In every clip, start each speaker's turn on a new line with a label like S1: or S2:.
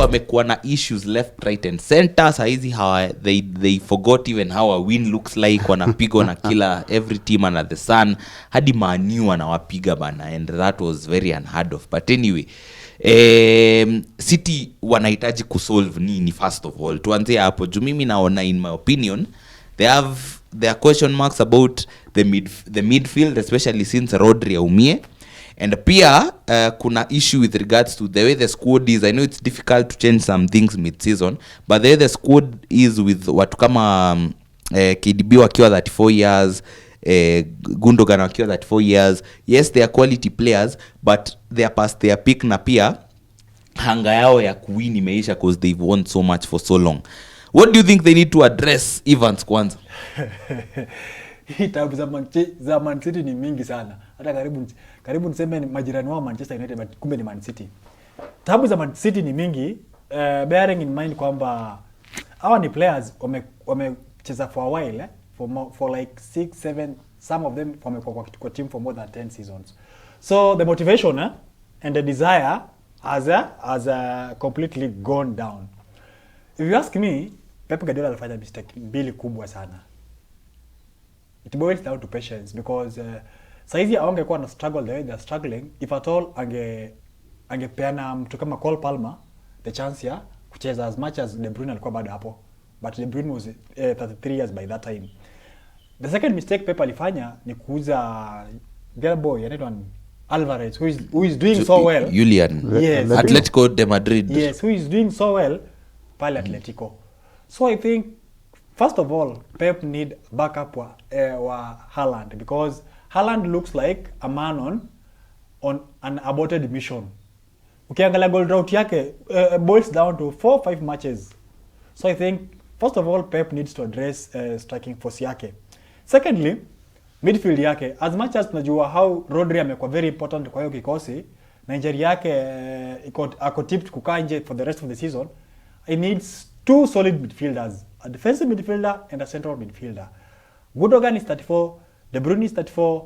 S1: wamekuwa na issues left right and center. Saizi how they forgot even how a win looks like. Wanapigwa na kila every team under the sun, hadi Man U wanawapiga bana, and that was very unheard of. But anyway, City wanahitaji kusolve nini first of all. Tuanze hapo juu mimi naona, in my opinion, there are question marks about the midfield, especially since Rodri aumie. And pia kuna issue with regards to the way the squad is. I know it's difficult to change some things mid-season, but the way the squad is with watu kama KDB wakiwa 34 years, Gundogan wakiwa 34 years. Yes, they are quality players, but they are past their peak, na pia hanga yao ya kuwin imeisha because they've won so much for so long. What do you think they need to address, Evans kwanza?
S2: Hii tabu za Man City ni mingi sana. Hata karibu niseme ni majirani wao Manchester United, but kumbe ni Man City. Tabu za Man City ni mingi, bearing in mind kwamba hawa ni players wamecheza for a while, for like 6 7, some of them wamekuwa kwa team for more than 10 seasons. So the motivation and the desire has completely gone down. If you ask me, Pep Guardiola alifanya mistake mbili kubwa sana. It boils down to patience, because saizi aongekuwa na struggle the way they are struggling, if at all angepeana mtu kama Cole Palmer the chance ya kucheza as much as De Bruyne alikuwa bado hapo, but De Bruyne was 33 years by that time. The second mistake Pep alifanya ni kuuza girl boy anaitwa Alvarez, who is doing so well.
S1: Julian, yes. Atletico de Madrid.
S2: Yes, who is doing so well pale Atletico. So I think first of all, Pep need backup wa Haaland, because Haaland looks like a man on an aborted mission. Ukiangalia goal drought yake boils down to 4-5 matches. So I think first of all, Pep needs to address striking force yake. Secondly, midfield yake, as much as tunajua how Rodri amekuwa very important kwa hiyo kikosi, na injury yake ako tipped kukaa nje for the rest of the season, he needs two solid midfielders, a defensive midfielder and a central midfielder. Gundogan is 34, De Bruyne is 34,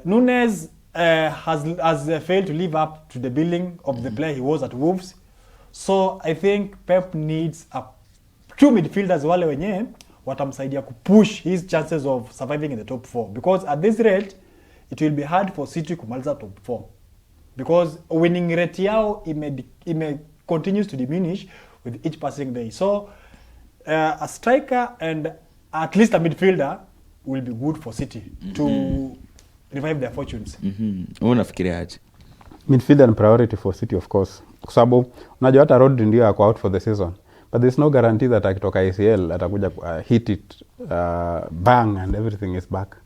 S2: Nunes has failed to live up to the billing of the player he was at Wolves. So I think Pep needs two midfielders wale wenye watamsaidia kupush his chances of surviving in the top 4, because at this rate it will be hard for City kumaliza top 4, because winning rate yao ime continues to diminish with each passing day. So a striker and at least a midfielder will be good for City to revive their fortunes.
S1: Unafikiria aje?
S3: Midfielder and priority for City, of course. Kwa sababu unajua hata Rodri ndio ako out for the season, but there's no guarantee that akitoka ACL atakuja hit it bang and everything is back.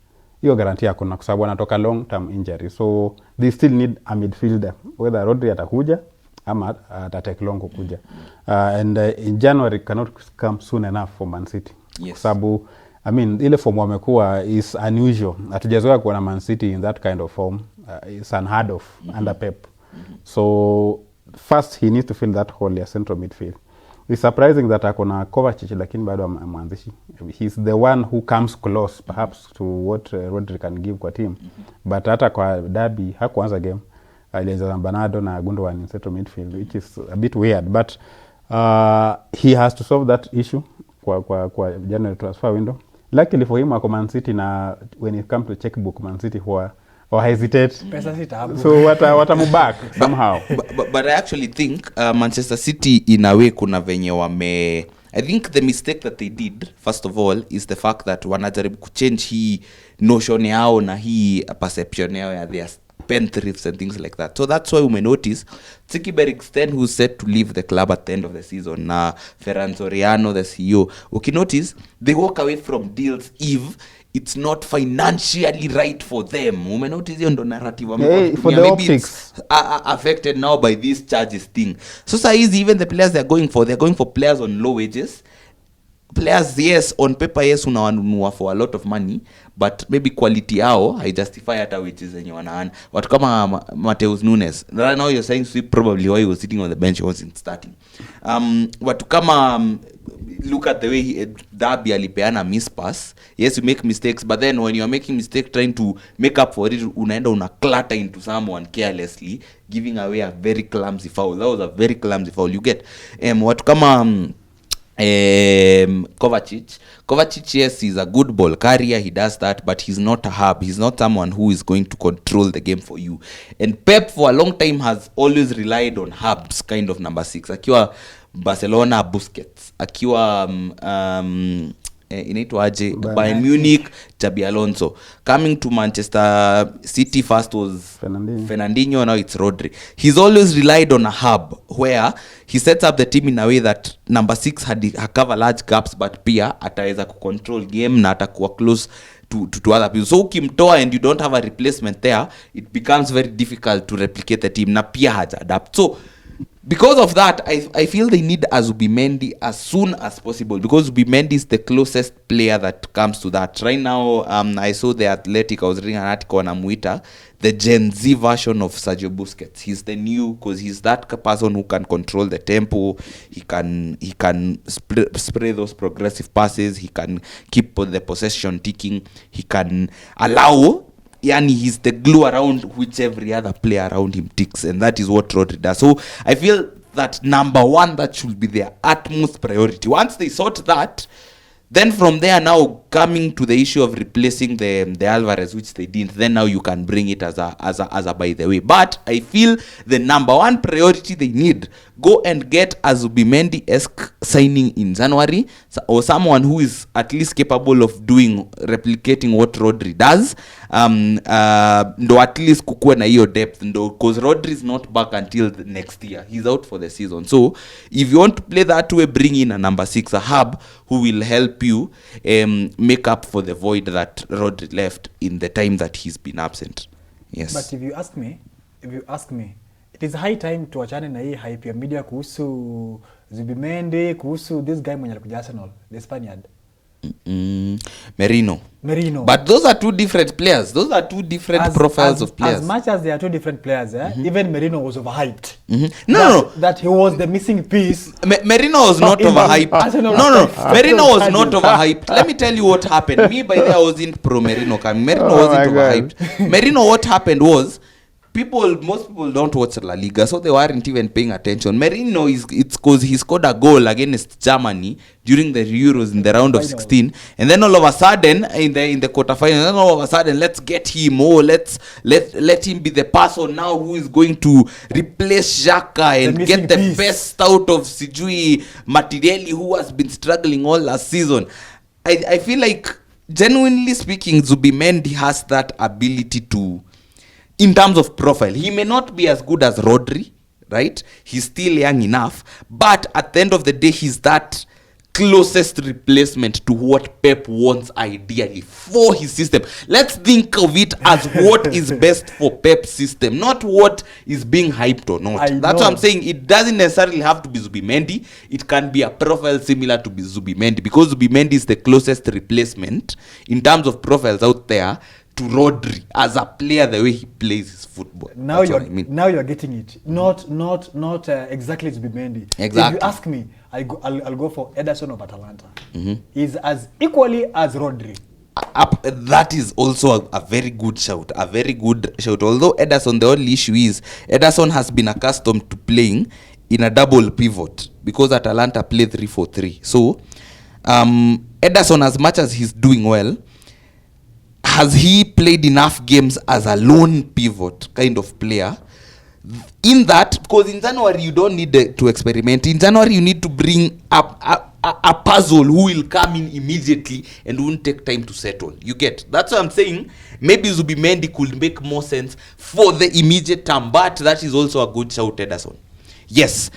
S3: Hiyo guarantee hakuna, kwa sababu anatoka long term injury. So they still need a midfielder, whether Rodri atakuja ama atatake long kukuja. And in January cannot come soon enough for Man City.
S1: Yes.
S3: Kwa sababu I mean ile form wamekuwa is unusual. Hatujazoea kuona Man City in that kind of form. It's unheard of under Pep. So first he needs to fill that hole ya central midfield. It's surprising that akona Kovacic lakini bado amwanzishi. He's the one who comes close perhaps to what Rodri can give kwa team. But hata kwa derby hakuanza game. Alianza na Bernardo na Gundogan in central midfield, which is a bit weird, but he has to solve that issue kwa January transfer window. Luckily for him, ako Man City, na when it comes to checkbook, Man City or hesitate. So what back somehow.
S1: But I actually think Manchester City in a way kuna venye wame, I think the mistake that they did first of all is the fact that wanajaribu kuchange hii notion yao na hii perception yao ya their spendthrifts and things like that. So that's why we may notice Tiki Bergsten, who's set to leave the club at the end of the season, na Ferran Soriano, the CEO, okay, notice they walk away from deals if it's not financially right for them. We may notice the narrative
S3: for the
S1: maybe
S3: optics.
S1: It's affected now by these charges thing. So easy, even the players they're going for players on low wages. players, yes, on paper, yes, unawanunua for a lot of money, but maybe quality yao haijustify hata wages zenye wanaana. Watu kama Mateus Nunes, right now you're saying probably why he was sitting on the bench, he wasn't starting. Watu kama look at the way Derby alipeana miss pass. Yes, you make mistakes, but then when you are making mistake trying to make up for it, unaenda una clatter into someone carelessly, giving away a very clumsy foul. That was a very clumsy foul. You get watu kama Kovacic, yes, he's a good ball carrier, he does that, but he's not a hub. He's not someone who is going to control the game for you. And Pep for a long time has always relied on hubs, kind of number 6. Akiwa Barcelona, Busquets. Akiwa inaitwaje, Bayern Munich, Xabi Alonso. Coming to Manchester City, first was Fernandinho, now it's Rodri. He's always relied on a hub where he sets up the team in a way that number 6 had cover large gaps, but pia ataweza control game na atakuwa close to other people. So ukimtoa and you don't have a replacement there, it becomes very difficult to replicate the team, na pia haja adapt. So because of that, I feel they need Zubimendi as soon as possible, because Zubimendi is the closest player that comes to that. Right now, I saw the Athletic, I was reading an article on Amuita, the Gen Z version of Sergio Busquets. He's the new, because he's that person who can control the tempo, he can spray those progressive passes, he can keep the possession ticking, he can allow... Yani he's the glue around which every other player around him ticks, and that is what Rodri does. So I feel that number 1, that should be their utmost priority. Once they sort that, then from there, now coming to the issue of replacing the Alvarez, which they didn't, then now you can bring it as a by the way. But I feel the number 1 priority they need, go and get a Zubimendi-esque signing in January, or someone who is at least capable of replicating what Rodri does. Ndo at least kukue na hiyo depth, ndo, because Rodri is not back until the next year. He's out for the season. So if you want to play that way, bring in a number 6, a hub who will help you make up for the void that Rodri left in the time that he's been absent. Yes.
S2: But if you ask me, it is high time tuachane na hii hype ya media kuhusu Zubimendi, kuhusu this guy mwenye alikuja Arsenal, the Spaniard.
S1: Merino. But those are two different players. Those are two different profiles of players.
S2: As much as they are two different players, even Merino was overhyped.
S1: No.
S2: That he was the missing piece.
S1: Merino was not overhyped. No. Merino was not overhyped. Let me tell you what happened. Me, by the way, I wasn't pro Merino. Merino wasn't overhyped. Merino, what happened was, most people don't watch La Liga, so they weren't even paying attention. Merino, it's because he scored a goal against Germany during the Euros in the round of 16, and then all of a sudden in the quarterfinal, then all of a sudden let's get him. Let him be the person now who is going to replace Xhaka and get the best out of Sijui Martinelli, who has been struggling all last season. I feel like, genuinely speaking, Zubimendi has that ability to, in terms of profile, he may not be as good as Rodri, right? He's still young enough, but at the end of the day, he's that closest replacement to what Pep wants ideally for his system. Let's think of it as what is best for Pep's system, not what is being hyped or not. That's what I'm saying. It doesn't necessarily have to be Zubimendi. It can be a profile similar to Zubimendi, because Zubimendi is the closest replacement in terms of profiles out there to Rodri as a player, the way he plays his football.
S2: Now you're getting it. Not exactly Zubimendi.
S1: Exactly.
S2: If you ask me, I'll go for Ederson of Atalanta. He's as equally as Rodri.
S1: That is also a very good shout. Although Ederson, the only issue is Ederson has been accustomed to playing in a double pivot, because Atalanta play 3-4-3. So Ederson, as much as he's doing well, has he played enough games as a lone pivot kind of player? In that, because in January you don't need to experiment. In January you need to bring up a puzzle who will come in immediately and won't take time to settle. You get? That's what I'm saying. Maybe Zubimendi could make more sense for the immediate term, but that is also a good shout, Ederson. Yes.